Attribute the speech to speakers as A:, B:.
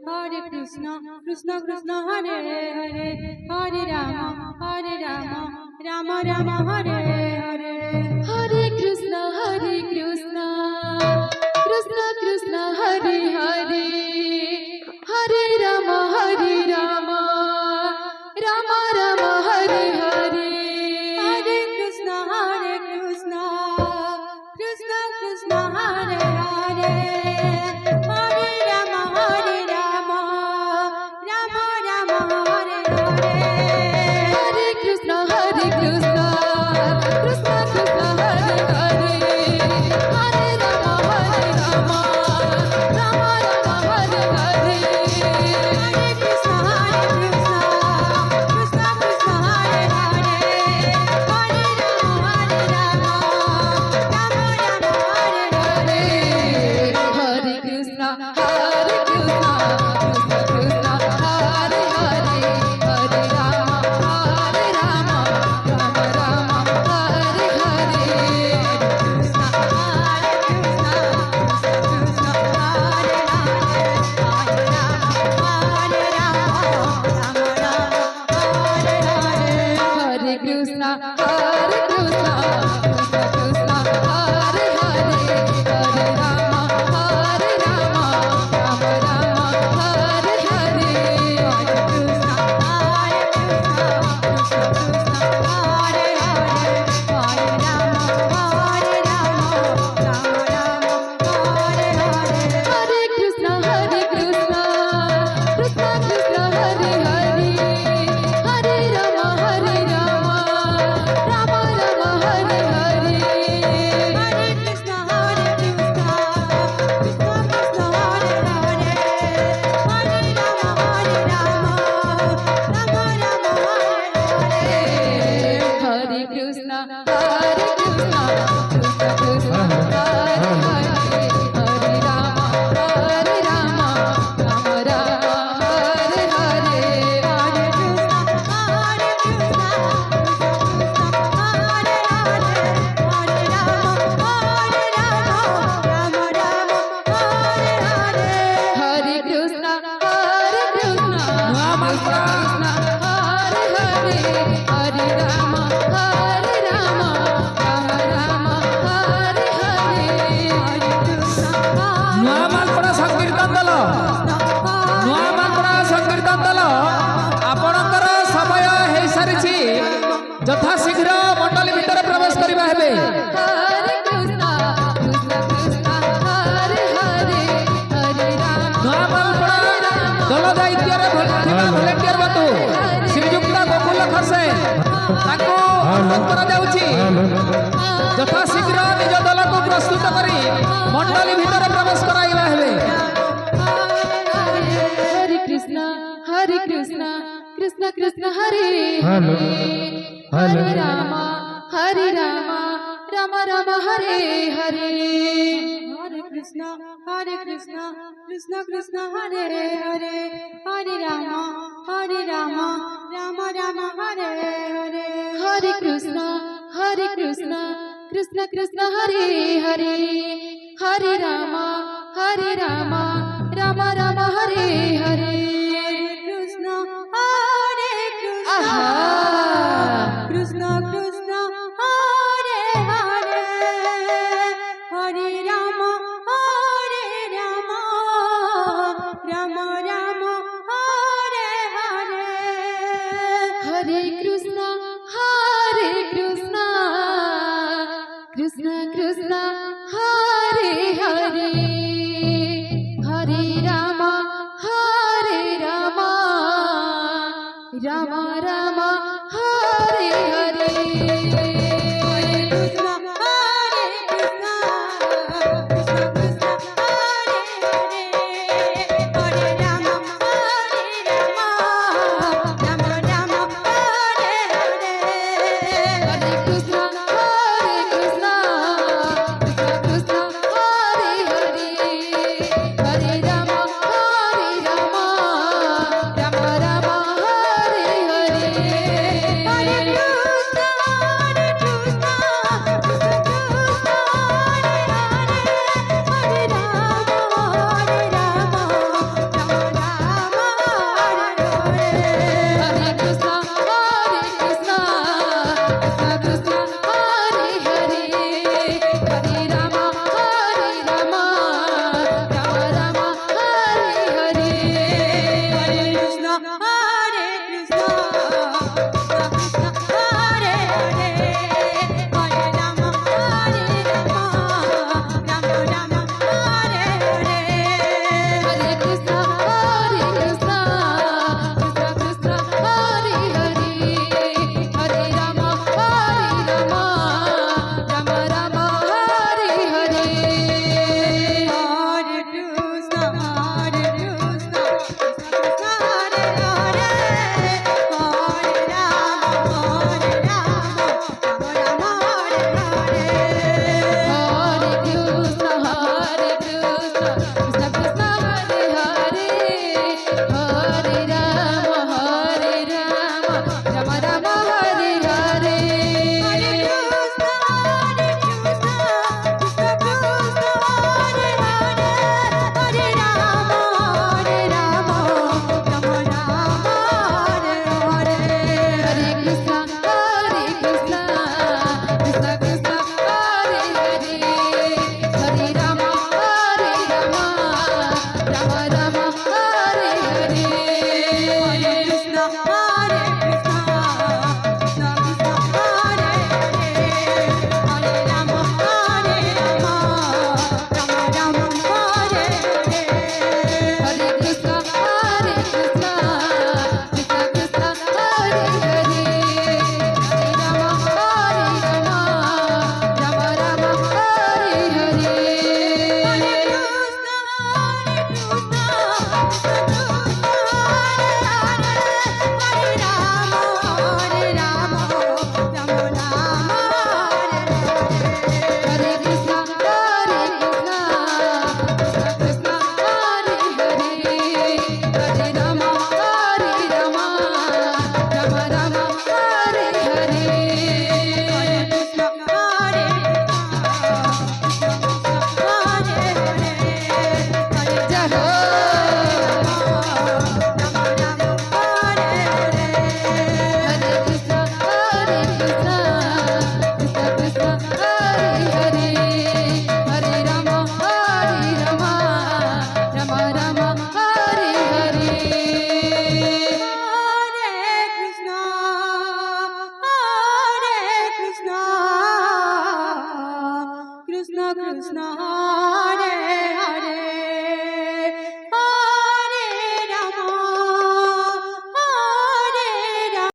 A: कृष्ण कृष्ण हरे हरे हरे राम राम राम हरे हरे
B: हरे कृष्ण कृष्ण कृष्ण हरे हरे हरे राम राम राम हरे हरे
A: हरे कृष्ण कृष्ण कृष्ण हरे हरे हरे राम राम राम हरे हरे
B: हरे कृष्ण कृष्ण कृष्ण हरे हरे हरे राम राम राम हरे हरे
A: हरे कृष्ण कृष्ण कृष्ण हरे हरे हरे राम राम राम हरे हरे
B: हरे कृष्ण कृष्ण कृष्ण हरे हरे हरे राम राम राम हरे हरे
A: कृष्ण कृष्ण हरे हरे हरे राम हरे हरे
B: हरे कृष्ण कृष्ण कृष्ण हरे हरे हरे राम राम हरे हरे
A: कृष्ण कृष्ण हरे हरे हरे राम हरे हरे
B: हरे कृष्ण कृष्ण कृष्ण हरे हरे हरे राम राम हरे हरे
A: हरे कृष्ण कृष्ण कृष्ण हरे हरे हरे राम राम हरे हरे
B: हरे कृष्ण कृष्ण कृष्ण हरे हरे हरे राम राम हरे हरे
A: हरे कृष्ण कृष्ण हरे हरे हरे राम राम हरे हरे
B: हरे कृष्ण कृष्ण हरे हरे हरे राम राम हरे हरे
C: नूआ मालपड़ा संकीर्तन दल नूआ मालपड़ा संकीर्तन दल आपणकर समय हो सारी यथा शीघ्र मंडली भितर प्रवेश करवा हेबे।
B: हरे कृष्ण कृष्ण हरे हरे हरे राम
C: नूआ मालपड़ा दल दायित्व भलेंटियर बंधु श्रीयुक्त गोकुल खसे ताको अनुरोध करा जाउछि यथा शीघ्र निज दल को प्रस्तुत करी मंडली भितर प्रवेश कराइबा हेबे।
B: हरे कृष्ण कृष्ण कृष्ण हरे हरे हरे राम राम राम हरे हरे
A: हरे कृष्ण कृष्ण कृष्ण हरे हरे हरे राम राम हरे हरे
B: हरे कृष्ण कृष्ण कृष्ण हरे हरे हरे राम राम हरे हरे
A: कृष्ण
B: आहा
A: कृष्ण कृष्ण हरे हरे हरे राम राम हरे हरे
B: हरे कृष्ण कृष्ण कृष्ण हरे हरे हरे राम राम राम